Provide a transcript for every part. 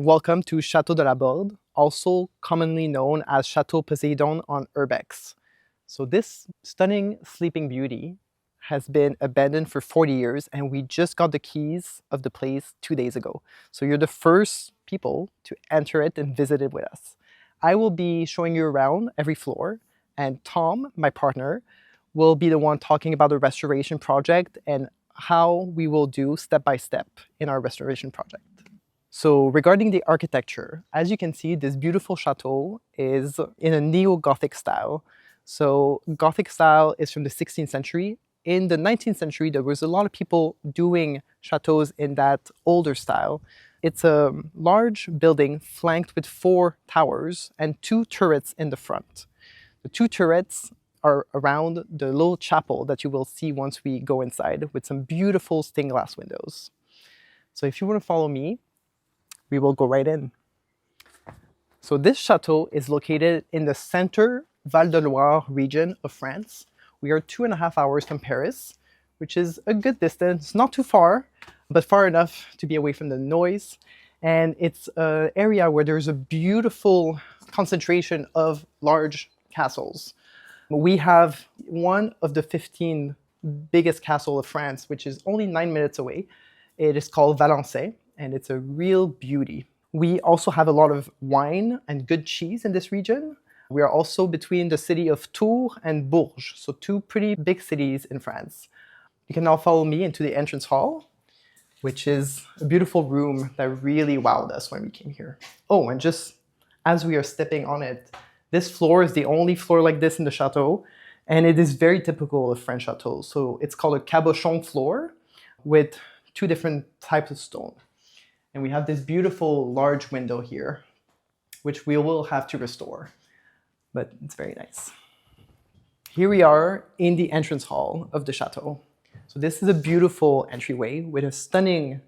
welcome to Chateau de la Borde, also commonly known as Chateau Poseidon on Urbex. So this stunning sleeping beauty has been abandoned for 40 years and we just got the keys of the place 2 days ago. So you're the first people to enter it and visit it with us. I will be showing you around every floor, and Tom, my partner, will be the one talking about the restoration project and how we will do step by step in our restoration project. So regarding the architecture, as you can see, this beautiful chateau is in a neo-Gothic style. So Gothic style is from the 16th century. In the 19th century, there was a lot of people doing chateaus in that older style. It's a large building flanked with 4 towers and 2 turrets in the front. The 2 turrets are around the little chapel that you will see once we go inside, with some beautiful stained glass windows. So if you want to follow me, we will go right in. So this chateau is located in the Centre-Val de Loire region of France. We are 2.5 hours from Paris, which is a good distance, not too far, but far enough to be away from the noise. And it's an area where there's a beautiful concentration of large castles. We have one of the 15 biggest castles of France, which is only 9 minutes away. It is called Valençay, and it's a real beauty. We also have a lot of wine and good cheese in this region. We are also between the city of Tours and Bourges, so 2 pretty big cities in France. You can now follow me into the entrance hall, which is a beautiful room that really wowed us when we came here. Oh, and just as we are stepping on it, this floor is the only floor like this in the chateau, and it is very typical of French chateaus. So it's called a cabochon floor with 2 different types of stone. And we have this beautiful large window here, which we will have to restore, but it's very nice. Here we are in the entrance hall of the chateau. So this is a beautiful entryway with a stunning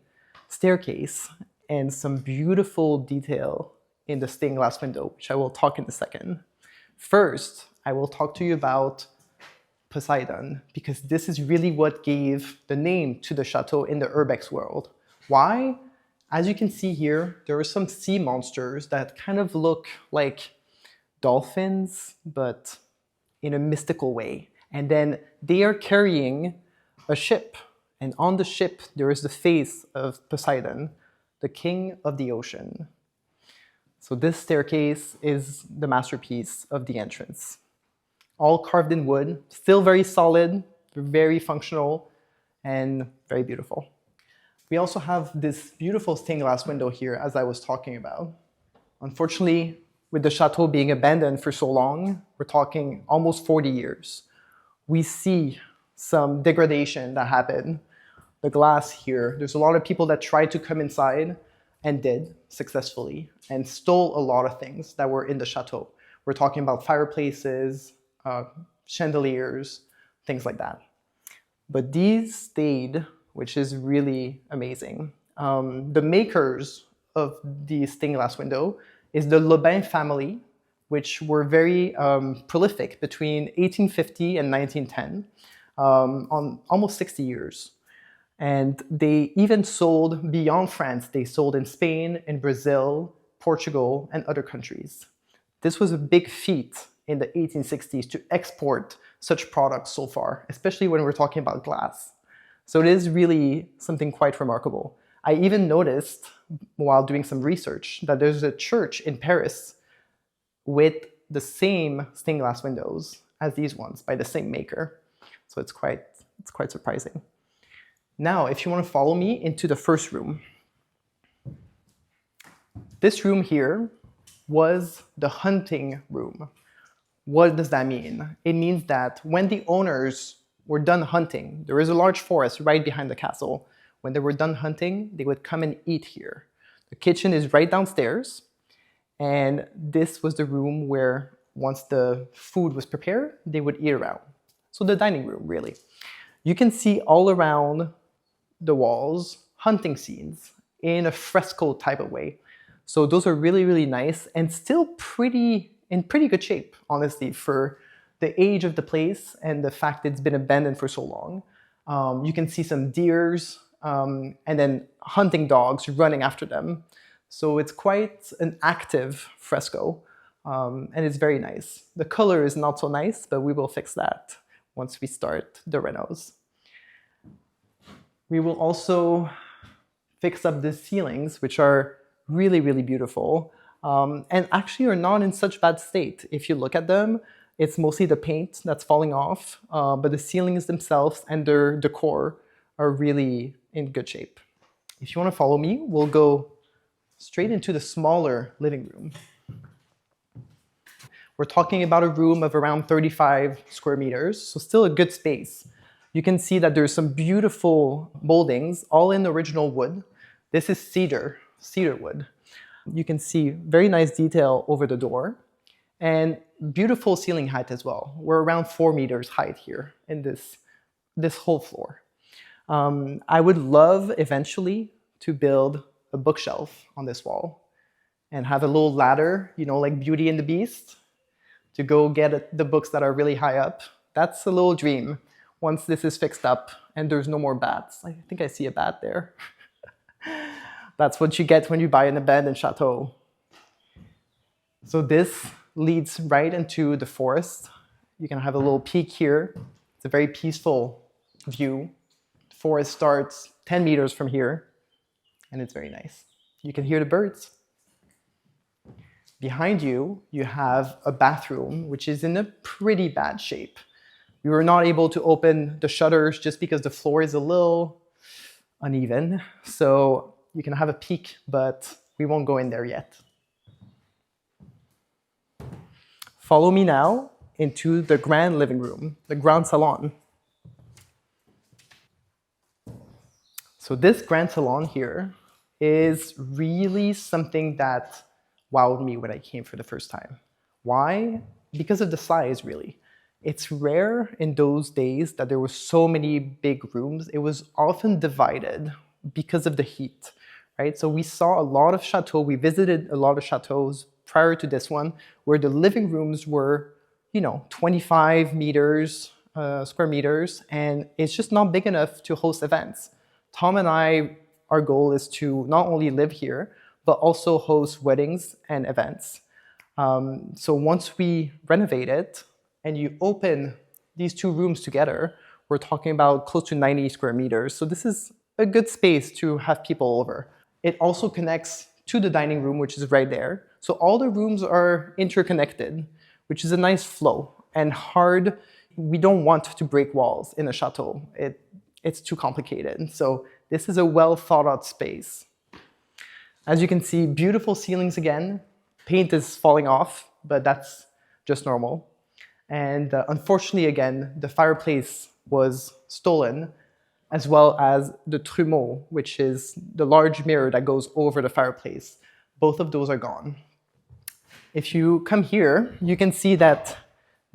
staircase and some beautiful detail in the stained glass window, which I will talk in a second. First, I will talk to you about Poseidon, because this is really what gave the name to the chateau in the urbex world. Why? As you can see here, there are some sea monsters that kind of look like dolphins, but in a mystical way. And then they are carrying a ship. And on the ship, there is the face of Poseidon, the king of the ocean. So this staircase is the masterpiece of the entrance. All carved in wood, still very solid, very functional, and very beautiful. We also have this beautiful stained glass window here, as I was talking about. Unfortunately, with the chateau being abandoned for so long, we're talking almost 40 years, we see some degradation that happened. The glass here, there's a lot of people that tried to come inside and did successfully and stole a lot of things that were in the chateau. We're talking about fireplaces, chandeliers, things like that. But these stayed, which is really amazing. The makers of the stained glass window is the Lobin family, which were very prolific between 1850 and 1910, on almost 60 years. And they even sold beyond France. They sold in Spain, in Brazil, Portugal, and other countries. This was a big feat in the 1860s to export such products so far, especially when we're talking about glass. So it is really something quite remarkable. I even noticed while doing some research that there's a church in Paris with the same stained glass windows as these ones by the same maker. So it's quite surprising. Now, if you want to follow me into the first room. This room here was the hunting room. What does that mean? It means that when the owners were done hunting, there is a large forest right behind the castle. When they were done hunting, they would come and eat here. The kitchen is right downstairs, and this was the room where once the food was prepared, they would eat around. So the dining room, really. You can see all around the walls hunting scenes in a fresco type of way. So those are really, really nice and still in pretty good shape, honestly, for the age of the place and the fact it's been abandoned for so long. You can see some deers and then hunting dogs running after them. So it's quite an active fresco, and it's very nice. The color is not so nice, but we will fix that once we start the renos. We will also fix up the ceilings, which are really, really beautiful, and actually are not in such bad state. If you look at them, it's mostly the paint that's falling off, but the ceilings themselves and their decor are really in good shape. If you want to follow me, we'll go straight into the smaller living room. We're talking about a room of around 35 square meters, so still a good space. You can see that there's some beautiful moldings, all in original wood. This is cedar wood. You can see very nice detail over the door and beautiful ceiling height as well. We're around 4 meters height here in this whole floor. I would love eventually to build a bookshelf on this wall and have a little ladder, you know, like Beauty and the Beast, to go get the books that are really high up. That's a little dream once this is fixed up and there's no more bats. I think I see a bat there. That's what you get when you buy an abandoned chateau. So this leads right into the forest. You can have a little peek here. It's a very peaceful view. The forest starts 10 meters from here, and it's very nice. You can hear the birds. Behind you, you have a bathroom, which is in a pretty bad shape. We were not able to open the shutters just because the floor is a little uneven. So you can have a peek, but we won't go in there yet. Follow me now into the grand living room, the grand salon. So this grand salon here is really something that wowed me when I came for the first time. Why? Because of the size, really. It's rare in those days that there were so many big rooms. It was often divided because of the heat, right? So we saw a lot of chateaux. We visited a lot of chateaus prior to this one, where the living rooms were, 25 meters, square meters, and it's just not big enough to host events. Tom and I, our goal is to not only live here, but also host weddings and events. So once we renovate it and you open these two rooms together, we're talking about close to 90 square meters. So this is a good space to have people over. It also connects to the dining room, which is right there. So all the rooms are interconnected, which is a nice flow and hard. We don't want to break walls in a chateau. It's too complicated. So this is a well thought out space. As you can see, beautiful ceilings again. Paint is falling off, but that's just normal. And unfortunately, again, the fireplace was stolen, as well as the trumeau, which is the large mirror that goes over the fireplace. Both of those are gone. If you come here, you can see that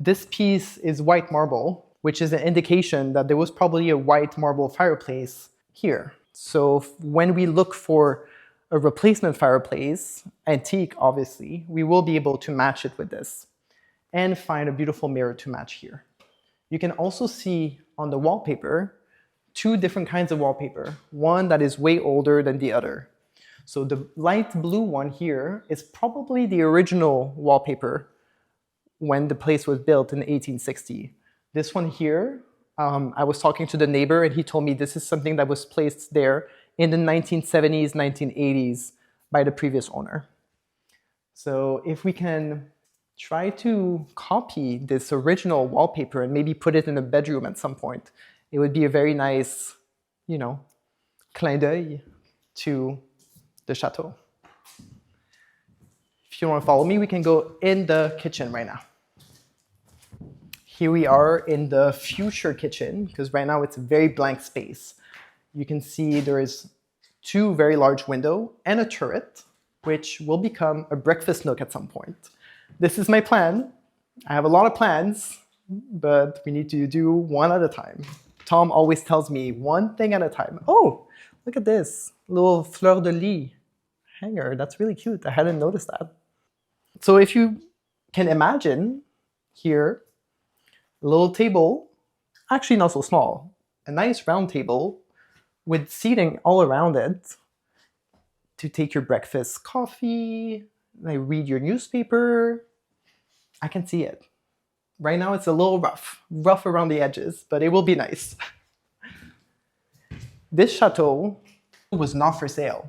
this piece is white marble, which is an indication that there was probably a white marble fireplace here. So when we look for a replacement fireplace, antique obviously, we will be able to match it with this and find a beautiful mirror to match here. You can also see on the wallpaper two different kinds of wallpaper, one that is way older than the other. So the light blue one here is probably the original wallpaper when the place was built in 1860. This one here, I was talking to the neighbor and he told me this is something that was placed there in the 1970s, 1980s by the previous owner. So if we can try to copy this original wallpaper and maybe put it in a bedroom at some point, it would be a very nice, clin d'œil to the chateau. If you want to follow me, we can go in the kitchen right now. Here we are in the future kitchen, because right now it's a very blank space. You can see there is two very large windows and a turret, which will become a breakfast nook at some point. This is my plan. I have a lot of plans, but we need to do one at a time. Tom always tells me one thing at a time. Oh, look at this little fleur de lis hanger. That's really cute. I hadn't noticed that. So if you can imagine here, a little table, actually not so small, a nice round table with seating all around it. to take your breakfast coffee, like read your newspaper. I can see it. Right now it's a little rough around the edges, but it will be nice. This chateau was not for sale.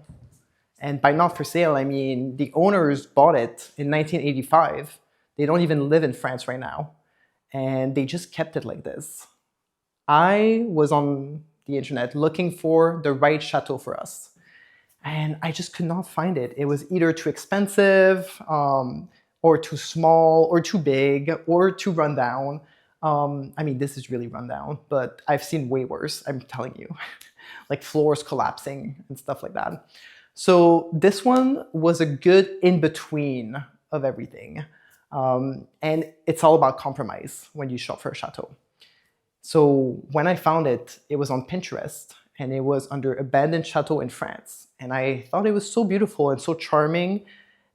And by not for sale, I mean the owners bought it in 1985. They don't even live in France right now. And they just kept it like this. I was on the internet looking for the right chateau for us. And I just could not find it. It was either too expensive, or too small, or too big, or too rundown. I mean, this is really rundown, but I've seen way worse, I'm telling you. Like floors collapsing and stuff like that. So this one was a good in-between of everything. And it's all about compromise when you shop for a chateau. So when I found it, it was on Pinterest, and it was under abandoned chateau in France. And I thought it was so beautiful and so charming,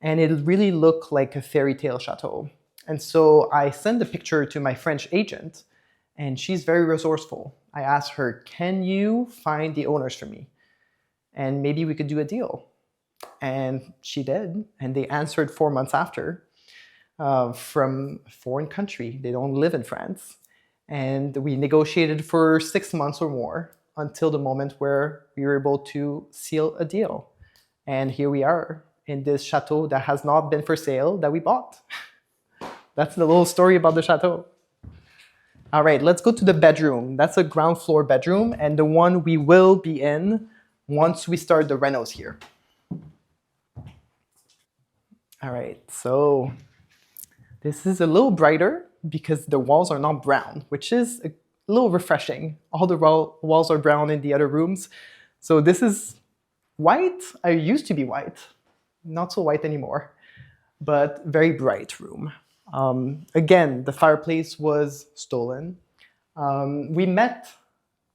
and it really looked like a fairy tale chateau. And so I sent the picture to my French agent, and she's very resourceful. I asked her, can you find the owners for me? And maybe we could do a deal. And she did, and they answered 4 months after, from a foreign country. They don't live in France. And we negotiated for 6 months or more until the moment where we were able to seal a deal. And here we are in this chateau that has not been for sale that we bought. That's the little story about the chateau. All right, let's go to the bedroom. That's a ground floor bedroom, and the one we will be in once we start the renos here. All right, so this is a little brighter because the walls are not brown, which is a little refreshing. All the walls are brown in the other rooms. So this is white. I used to be white, not so white anymore, but very bright room. Again, the fireplace was stolen. We met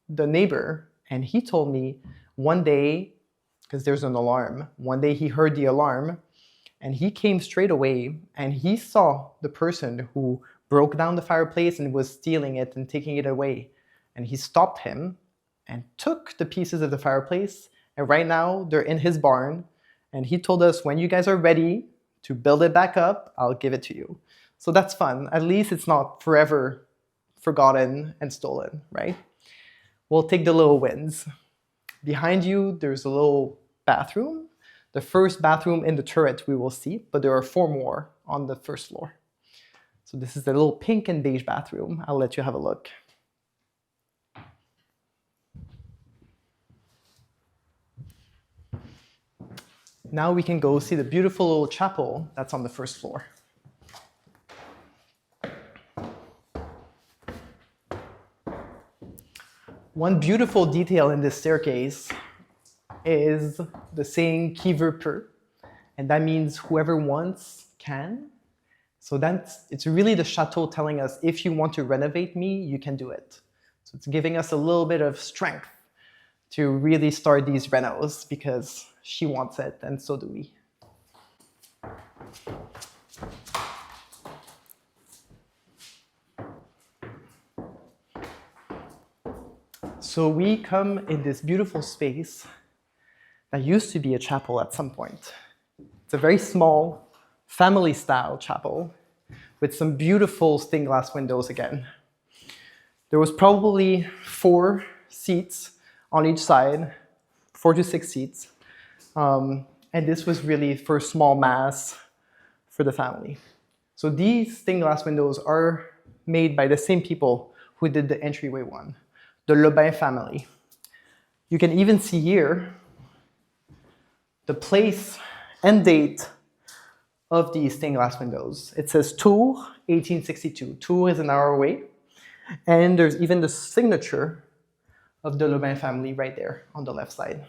the neighbor, and he told me one day, because there's an alarm, one day he heard the alarm, and he came straight away, and he saw the person who broke down the fireplace and was stealing it and taking it away. And he stopped him and took the pieces of the fireplace, and right now they're in his barn, and he told us, when you guys are ready to build it back up, I'll give it to you. So that's fun. At least it's not forever forgotten and stolen, right? We'll take the little wins. Behind you, there's a little bathroom. The first bathroom in the turret we will see, but there are 4 more on the first floor. So this is the little pink and beige bathroom. I'll let you have a look. Now we can go see the beautiful little chapel that's on the first floor. One beautiful detail in this staircase is the saying qui veut peut, and that means whoever wants can. So it's really the chateau telling us, if you want to renovate me, you can do it. So it's giving us a little bit of strength to really start these renos, because she wants it, and so do we. So we come in this beautiful space that used to be a chapel at some point. It's a very small, family-style chapel with some beautiful stained glass windows again. There was probably 4 seats on each side, 4 to 6 seats. And this was really for small mass for the family. So these stained glass windows are made by the same people who did the entryway one, the Lebin family. You can even see here the place and date of these stained glass windows. It says Tours, 1862. Tours is an hour away. And there's even the signature of the Lebin family right there on the left side.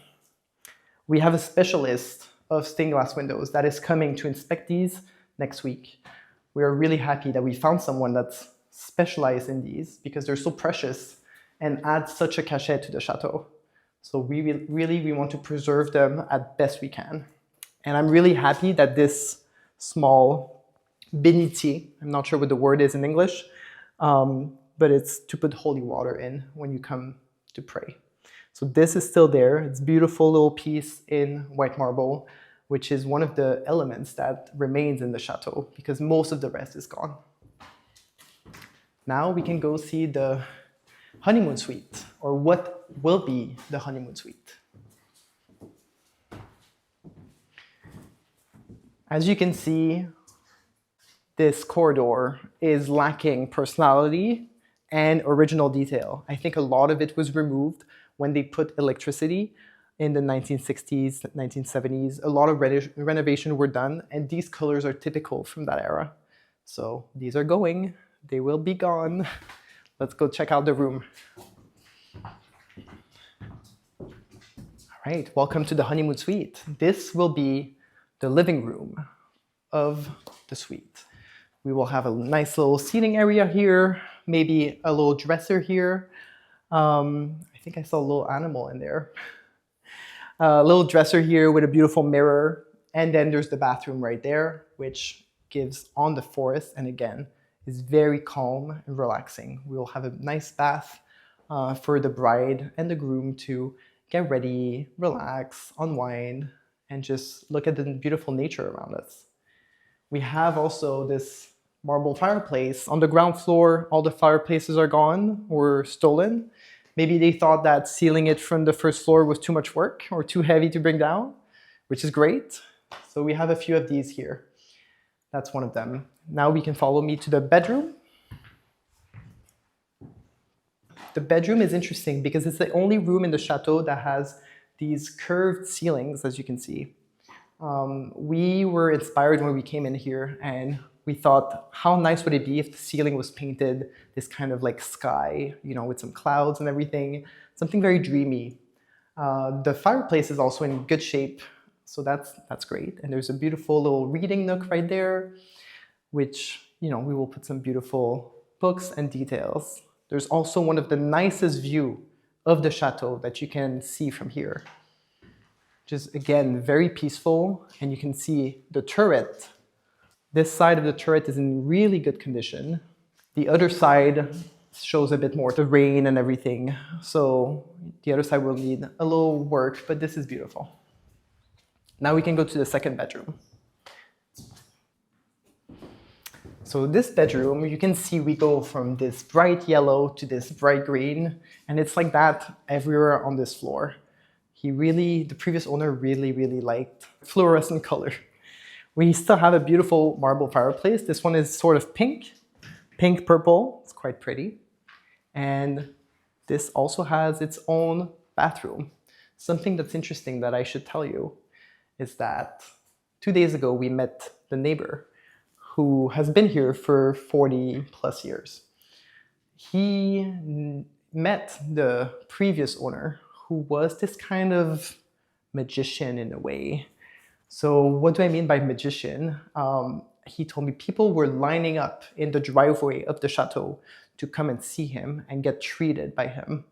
We have a specialist of stained glass windows that is coming to inspect these next week. We are really happy that we found someone that's specialized in these, because they're so precious and add such a cachet to the chateau. So we want to preserve them as best we can. And I'm really happy that this small bénitier, I'm not sure what the word is in English, but it's to put holy water in when you come to pray. So this is still there. It's a beautiful little piece in white marble, which is one of the elements that remains in the chateau because most of the rest is gone. Now we can go see the honeymoon suite, or what will be the honeymoon suite. As you can see, this corridor is lacking personality and original detail. I think a lot of it was removed when they put electricity in the 1960s, 1970s. A lot of renovation were done, and these colors are typical from that era. So these are going, they will be gone. Let's go check out the room. All right, welcome to the honeymoon suite. This will be the living room of the suite. We will have a nice little seating area here, maybe a little dresser here. I think I saw a little animal in there. A little dresser here with a beautiful mirror. And then there's the bathroom right there, which gives on the forest, and again, is very calm and relaxing. We will have a nice bath for the bride and the groom to get ready, relax, unwind, and just look at the beautiful nature around us. We have also this marble fireplace. On the ground floor, all the fireplaces are gone or stolen. Maybe they thought that sealing it from the first floor was too much work or too heavy to bring down, which is great. So we have a few of these here. That's one of them. Now we can follow me to the bedroom. The bedroom is interesting because it's the only room in the chateau that has these curved ceilings, as you can see. We were inspired when we came in here, and we thought, how nice would it be if the ceiling was painted this kind of like sky, you know, with some clouds and everything, something very dreamy. The fireplace is also in good shape, so that's great. And there's a beautiful little reading nook right there, which, you know, we will put some beautiful books and details. There's also one of the nicest view of the chateau that you can see from here. Just again, very peaceful, and you can see the turret. This side of the turret is in really good condition. The other side shows a bit more the rain and everything. So the other side will need a little work, but this is beautiful. Now we can go to the second bedroom. So this bedroom, you can see we go from this bright yellow to this bright green, and it's like that everywhere on this floor. The previous owner really liked fluorescent color. We still have a beautiful marble fireplace. This one is sort of pink purple. It's quite pretty. And this also has its own bathroom. Something that's interesting that I should tell you is that 2 days ago we met the neighbor who has been here for 40 plus years. He met the previous owner, who was this kind of magician in a way. So what do I mean by magician? He told me people were lining up in the driveway of the chateau to come and see him and get treated by him.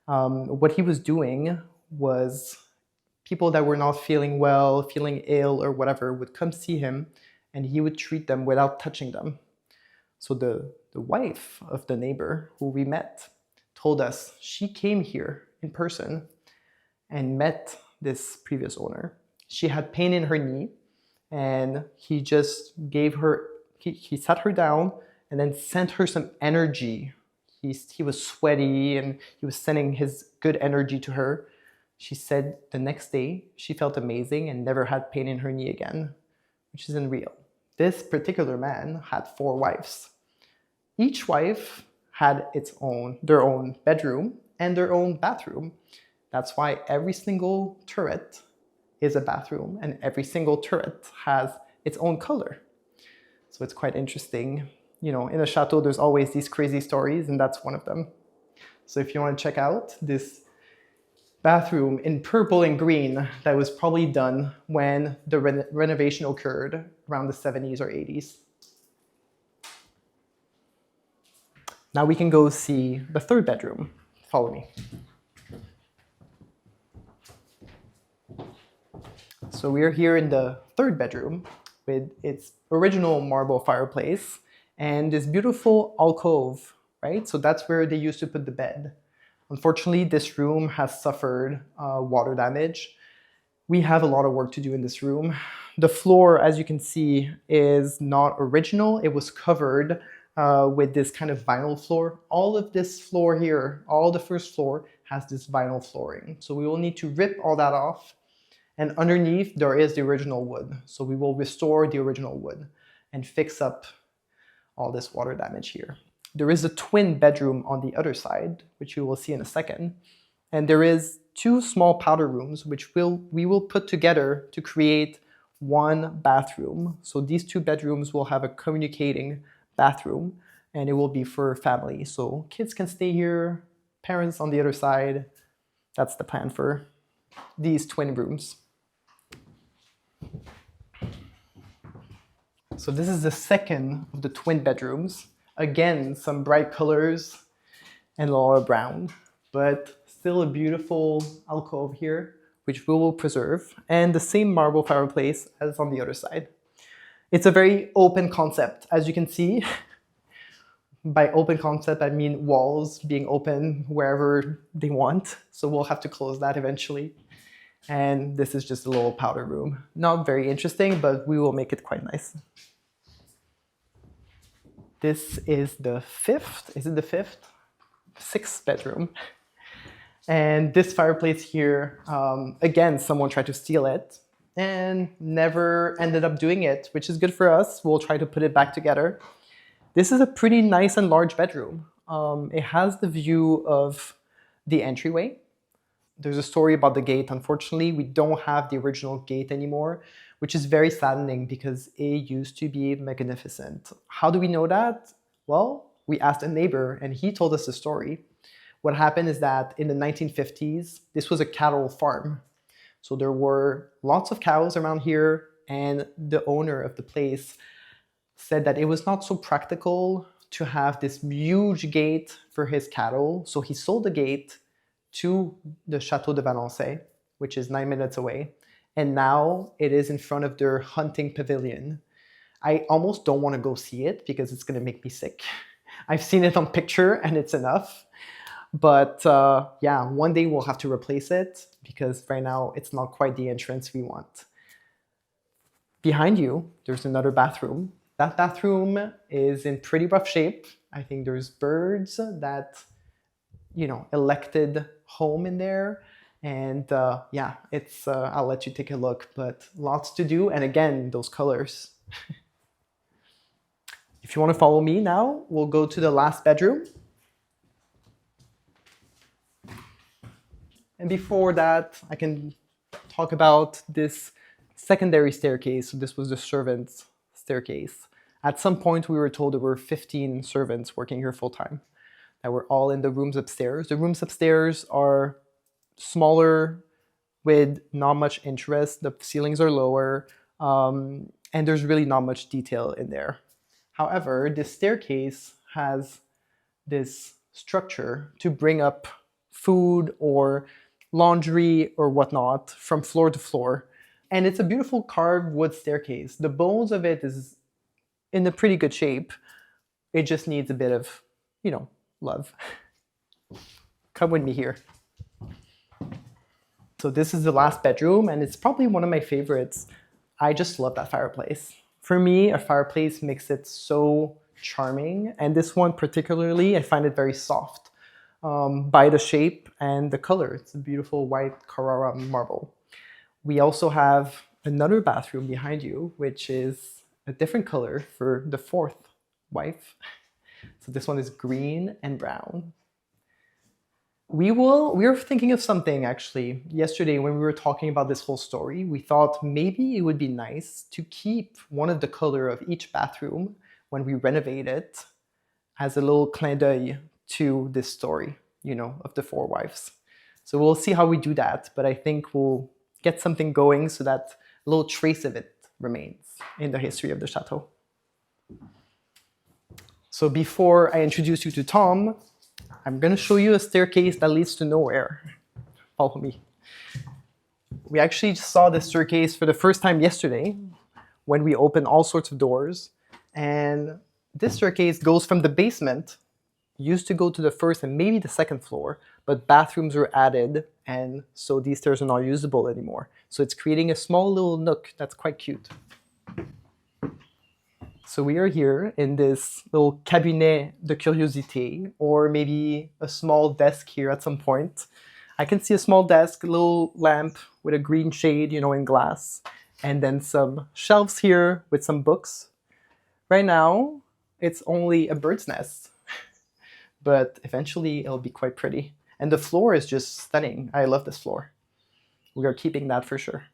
What he was doing was people that were not feeling well, feeling ill or whatever would come see him, and he would treat them without touching them. So the wife of the neighbor who we met told us she came here in person and met this previous owner. She had pain in her knee, and he just gave her, he sat her down and then sent her some energy. He was sweaty and he was sending his good energy to her. She said the next day she felt amazing and never had pain in her knee again, which isn't real. This particular man had 4 wives. Each wife had their own bedroom and their own bathroom. That's why every single turret is a bathroom, and every single turret has its own color. So it's quite interesting. You know, in a chateau, there's always these crazy stories, and that's one of them. So if you want to check out this bathroom in purple and green, that was probably done when the renovation occurred around the 70s or 80s. Now we can go see the third bedroom. Follow me. So we are here in the third bedroom with its original marble fireplace and this beautiful alcove, right? So that's where they used to put the bed. Unfortunately, this room has suffered water damage. We have a lot of work to do in this room. The floor, as you can see, is not original. It was covered with this kind of vinyl floor. All of this floor here, all the first floor, has this vinyl flooring. So we will need to rip all that off. And underneath, there is the original wood. So we will restore the original wood and fix up all this water damage here. There is a twin bedroom on the other side, which you will see in a second. And there is 2 small powder rooms, which we will put together to create 1 bathroom. So these 2 bedrooms will have a communicating bathroom, and it will be for family. So kids can stay here, parents on the other side. That's the plan for these twin rooms. So this is the second of the twin bedrooms. Again, some bright colors and a lot of brown, but still a beautiful alcove here, which we will preserve, and the same marble fireplace as on the other side. It's a very open concept, as you can see. By open concept, I mean walls being open wherever they want, so we'll have to close that eventually. And this is just a little powder room. Not very interesting, but we will make it quite nice. This is the 5th, is it the 5th? 6th bedroom. And this fireplace here, again, someone tried to steal it and never ended up doing it, which is good for us. We'll try to put it back together. This is a pretty nice and large bedroom. It has the view of the entryway. There's a story about the gate. Unfortunately, we don't have the original gate anymore, which is very saddening because it used to be magnificent. How do we know that? Well, we asked a neighbor and he told us the story. What happened is that in the 1950s, this was a cattle farm. So there were lots of cows around here, and the owner of the place said that it was not so practical to have this huge gate for his cattle. So he sold the gate to the Chateau de Valençay, which is 9 minutes away. And now it is in front of their hunting pavilion. I almost don't want to go see it because it's going to make me sick. I've seen it on picture and it's enough. But yeah, one day we'll have to replace it because right now it's not quite the entrance we want. Behind you, there's another bathroom. That bathroom is in pretty rough shape. I think there's birds that, elected home in there. And yeah, it's I'll let you take a look, but lots to do. And again, those colors. If you want to follow me now, we'll go to the last bedroom. And before that, I can talk about this secondary staircase. So this was the servants' staircase. At some point, we were told there were 15 servants working here full-time that were all in the rooms upstairs. The rooms upstairs are smaller with not much interest. The ceilings are lower, and there's really not much detail in there. However, this staircase has this structure to bring up food or laundry or whatnot from floor to floor. And it's a beautiful carved wood staircase. The bones of it is in a pretty good shape. It just needs a bit of, love. Come with me here. So this is the last bedroom, and it's probably one of my favorites. I just love that fireplace. For me, a fireplace makes it so charming, and this one particularly, I find it very soft by the shape and the color. It's a beautiful white Carrara marble. We also have another bathroom behind you, which is a different color for the 4th wife. So this one is green and brown. We were thinking of something actually. Yesterday when we were talking about this whole story, we thought maybe it would be nice to keep one of the color of each bathroom when we renovate it as a little clin d'oeil to this story, of the 4 wives. So we'll see how we do that, but I think we'll get something going so that a little trace of it remains in the history of the chateau. So before I introduce you to Tom, I'm going to show you a staircase that leads to nowhere. Follow me. We actually saw this staircase for the first time yesterday when we opened all sorts of doors. And this staircase goes from the basement, used to go to the 1st and maybe the 2nd floor, but bathrooms were added, and so these stairs are not usable anymore. So it's creating a small little nook that's quite cute. So we are here in this little cabinet de curiosité, or maybe a small desk here at some point. I can see a small desk, a little lamp with a green shade, you know, in glass, and then some shelves here with some books. Right now, it's only a bird's nest, but eventually it'll be quite pretty. And the floor is just stunning. I love this floor. We are keeping that for sure.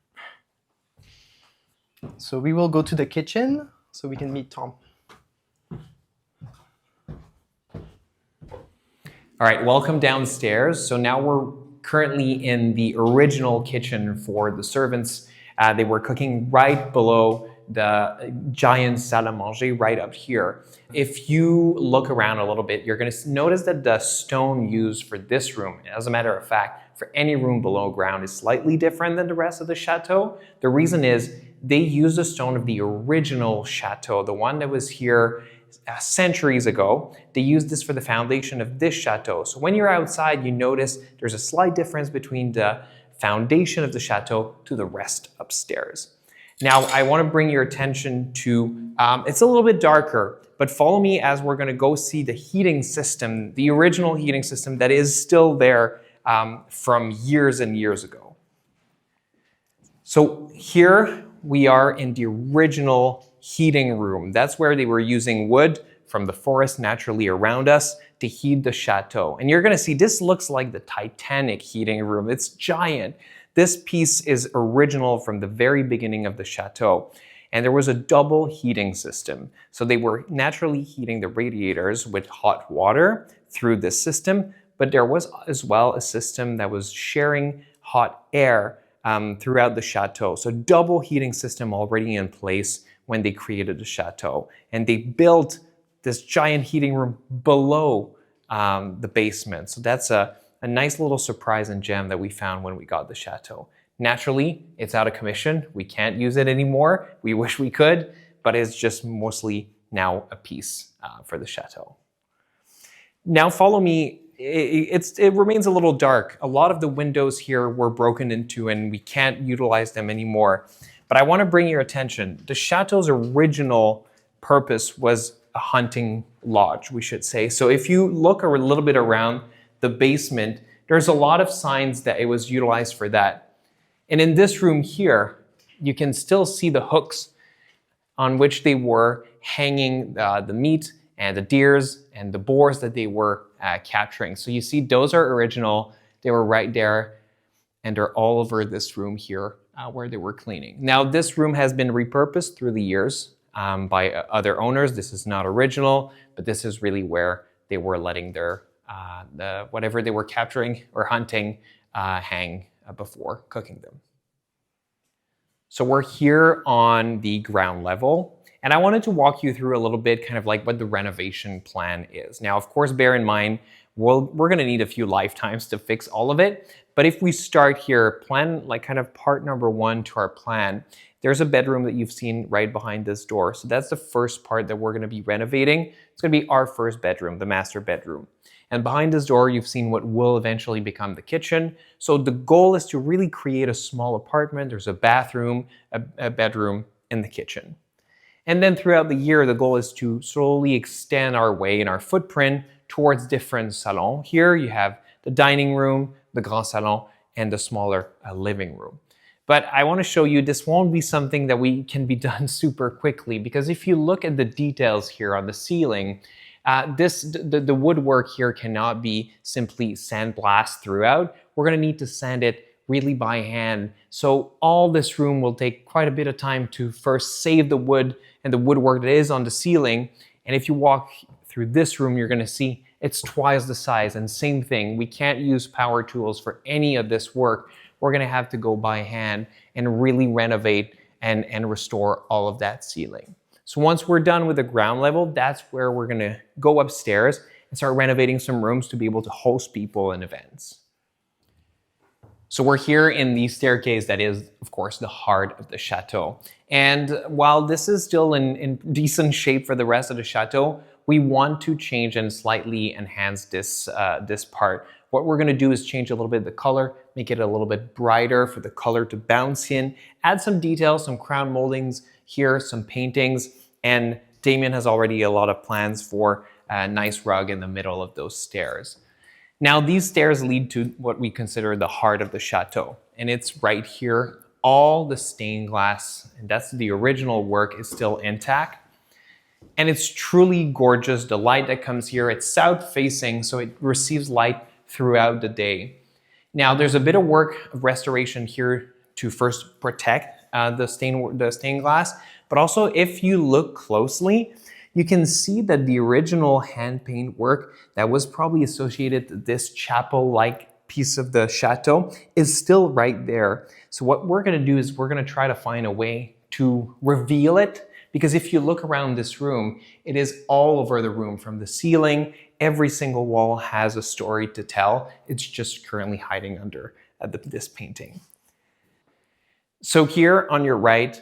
So we will go to the kitchen so we can meet Tom. All right, welcome downstairs. So now we're currently in the original kitchen for the servants. They were cooking right below the giant salle à manger right up here. If you look around a little bit, you're going to notice that the stone used for this room, as a matter of fact, for any room below ground, is slightly different than the rest of the chateau. The reason is they used the stone of the original chateau, the one that was here centuries ago. They used this for the foundation of this chateau. So when you're outside, you notice there's a slight difference between the foundation of the chateau to the rest upstairs. Now, I want to bring your attention to, it's a little bit darker, but follow me as we're going to go see the heating system, the original heating system that is still there from years and years ago. So here we are in the original heating room. That's where they were using wood from the forest naturally around us to heat the chateau. And you're going to see this looks like the Titanic heating room. It's giant. This piece is original from the very beginning of the chateau. And there was a double heating system. So they were naturally heating the radiators with hot water through this system, but there was as well a system that was sharing hot air throughout the chateau. So double heating system already in place when they created the chateau. And they built this giant heating room below the basement. So that's a nice little surprise and gem that we found when we got the chateau. Naturally, it's out of commission. We can't use it anymore. We wish we could, but it's just mostly now a piece for the chateau. Now follow me. It remains a little dark. A lot of the windows here were broken into and we can't utilize them anymore. But I want to bring your attention. The chateau's original purpose was a hunting lodge, we should say. So if you look a little bit around the basement, there's a lot of signs that it was utilized for that. And in this room here, you can still see the hooks on which they were hanging the meat and the deers and the boars that they were capturing. So you see those are original. They were right there and they're all over this room here where they were cleaning. Now this room has been repurposed through the years by other owners. This is not original, but this is really where they were letting their whatever they were capturing or hunting hang before cooking them. So we're here on the ground level, and I wanted to walk you through a little bit kind of like what the renovation plan is. Now, of course, bear in mind, we're gonna need a few lifetimes to fix all of it, but if we start here, plan like kind of part number one to our plan, there's a bedroom that you've seen right behind this door. So that's the first part that we're gonna be renovating. It's gonna be our first bedroom, the master bedroom. And behind this door, you've seen what will eventually become the kitchen. So the goal is to really create a small apartment. There's a bathroom, a bedroom, and the kitchen. And then throughout the year, the goal is to slowly extend our way in our footprint towards different salons. Here you have the dining room, the grand salon, and the smaller living room. But I want to show you this won't be something that can be done super quickly, because if you look at the details here on the ceiling, the woodwork here cannot be simply sandblasted throughout. We're going to need to sand it really by hand. So all this room will take quite a bit of time to first save the wood and the woodwork that is on the ceiling. And if you walk through this room, you're going to see it's twice the size. And same thing, we can't use power tools for any of this work. We're going to have to go by hand and really renovate and restore all of that ceiling. So once we're done with the ground level, that's where we're going to go upstairs and start renovating some rooms to be able to host people and events. So we're here in the staircase that is, of course, the heart of the chateau. And while this is still in decent shape for the rest of the chateau, we want to change and slightly enhance this part What we're gonna do is change a little bit of the color, make it a little bit brighter for the color to bounce in, add some details, some crown moldings here, some paintings, and Damien has already a lot of plans for a nice rug in the middle of those stairs. Now these stairs lead to what we consider the heart of the chateau, and it's right here. All the stained glass, and that's the original work, is still intact. And it's truly gorgeous. The light that comes here, it's south facing, so it receives light throughout the day. Now there's a bit of work of restoration here to first protect the stained glass, but also if you look closely, you can see that the original hand paint work that was probably associated to this chapel-like piece of the chateau is still right there. So what we're gonna do is we're gonna try to find a way to reveal it, because if you look around this room, it is all over the room from the ceiling. Every single wall has a story to tell. It's just currently hiding under this painting. So here on your right,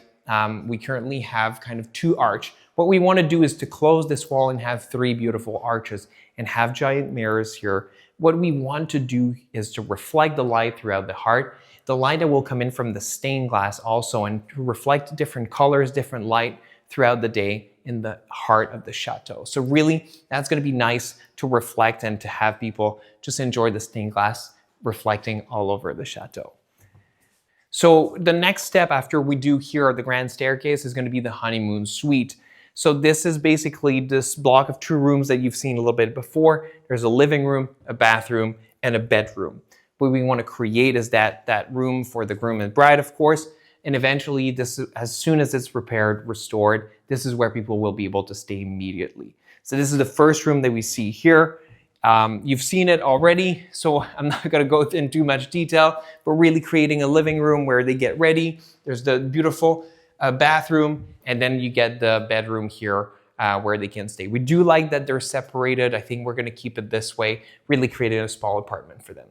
we currently have kind of two arches. What we want to do is to close this wall and have three beautiful arches and have giant mirrors here. What we want to do is to reflect the light throughout the heart, the light that will come in from the stained glass also, and to reflect different colors, different light throughout the day in the heart of the chateau. So really, that's going to be nice to reflect and to have people just enjoy the stained glass reflecting all over the chateau. So the next step after we do here the grand staircase is going to be the honeymoon suite. So this is basically this block of two rooms that you've seen a little bit before. There's a living room, a bathroom, and a bedroom. What we want to create is that room for the groom and bride, of course, and eventually this, as soon as it's repaired, restored, this is where people will be able to stay immediately. So this is the first room that we see here. You've seen it already, so I'm not going to go into too much detail, but really creating a living room where they get ready. There's the beautiful bathroom, and then you get the bedroom here where they can stay. We do like that they're separated. I think we're going to keep it this way, really creating a small apartment for them.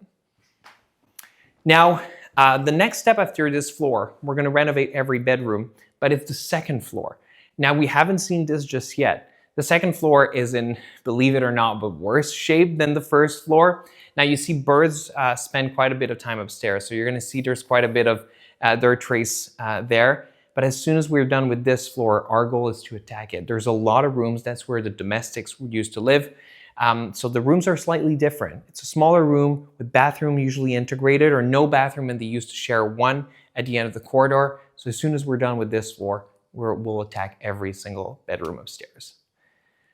Now, the next step after this floor, we're going to renovate every bedroom, but it's the second floor. Now, we haven't seen this just yet. The second floor is in, believe it or not, but worse shape than the first floor. Now you see birds spend quite a bit of time upstairs, so you're going to see there's quite a bit of dirt trace there. But as soon as we're done with this floor, our goal is to attack it. There's a lot of rooms. That's where the domestics used to live. So the rooms are slightly different. It's a smaller room with bathroom usually integrated, or no bathroom, and they used to share one at the end of the corridor. So as soon as we're done with this floor, we'll attack every single bedroom upstairs.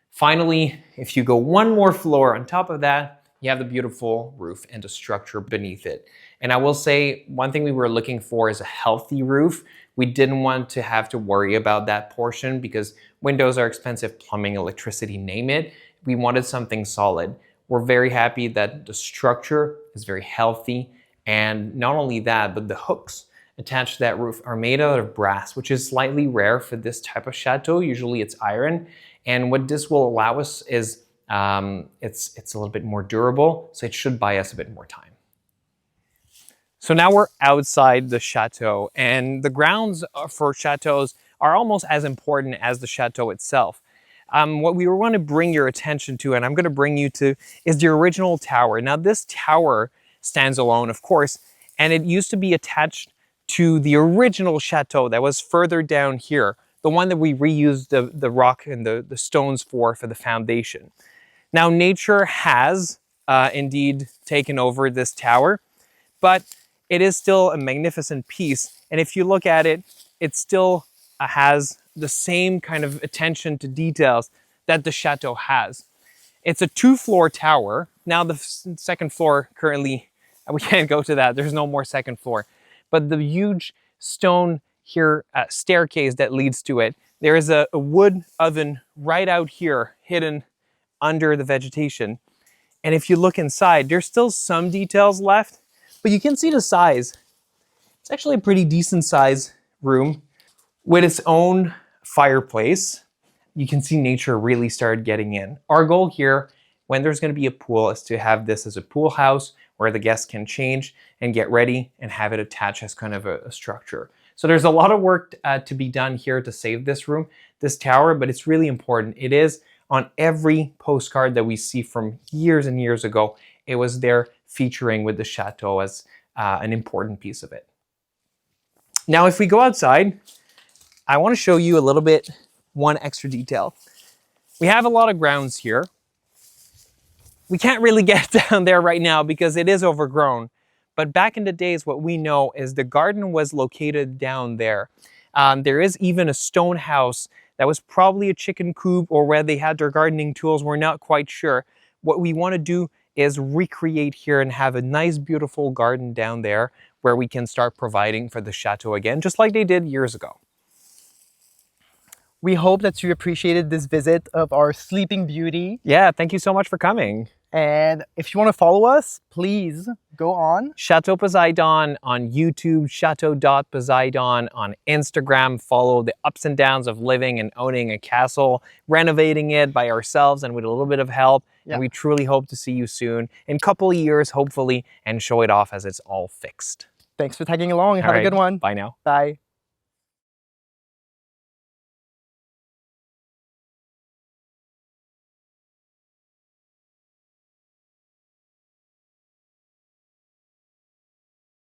Finally, if you go one more floor on top of that, you have the beautiful roof and the structure beneath it. And I will say, one thing we were looking for is a healthy roof. We didn't want to have to worry about that portion because windows are expensive, plumbing, electricity, name it. We wanted something solid. We're very happy that the structure is very healthy. And not only that, but the hooks attached to that roof are made out of brass, which is slightly rare for this type of chateau. Usually it's iron. And what this will allow us is it's a little bit more durable, so it should buy us a bit more time. So now we're outside the chateau, and the grounds for chateaus are almost as important as the chateau itself. What we want to bring your attention to, and I'm going to bring you to, is the original tower. Now this tower stands alone, of course, and it used to be attached to the original chateau that was further down here, the one that we reused the rock and the stones for the foundation. Now nature has indeed taken over this tower, but it is still a magnificent piece. And if you look at it, it still has the same kind of attention to details that the chateau has. It's a 2-floor tower. Now the second floor currently, we can't go to that. There's no more second floor. But the huge stone here staircase that leads to it, there is a wood oven right out here hidden under the vegetation. And if you look inside, there's still some details left, but you can see the size. It's actually a pretty decent size room with its own fireplace. You can see nature really started getting in. Our goal here, when there's going to be a pool, is to have this as a pool house where the guests can change and get ready and have it attached as kind of a structure. So there's a lot of work to be done here to save this room, this tower, but it's really important. It is on every postcard that we see from years and years ago. It was there featuring with the chateau as an important piece of it. Now, if we go outside, I want to show you a little bit, one extra detail. We have a lot of grounds here. We can't really get down there right now because it is overgrown. But back in the days, what we know is the garden was located down there. There is even a stone house that was probably a chicken coop or where they had their gardening tools. We're not quite sure. What we want to do is recreate here and have a nice, beautiful garden down there where we can start providing for the chateau again, just like they did years ago. We hope that you appreciated this visit of our Sleeping Beauty. Yeah, thank you so much for coming. And if you want to follow us, please go on Chateau Poseidon on YouTube, chateau.poseidon on Instagram. Follow the ups and downs of living and owning a castle, renovating it by ourselves and with a little bit of help. Yeah. And we truly hope to see you soon, in a couple of years, hopefully, and show it off as it's all fixed. Thanks for tagging along. Have a good one. Bye now. Bye.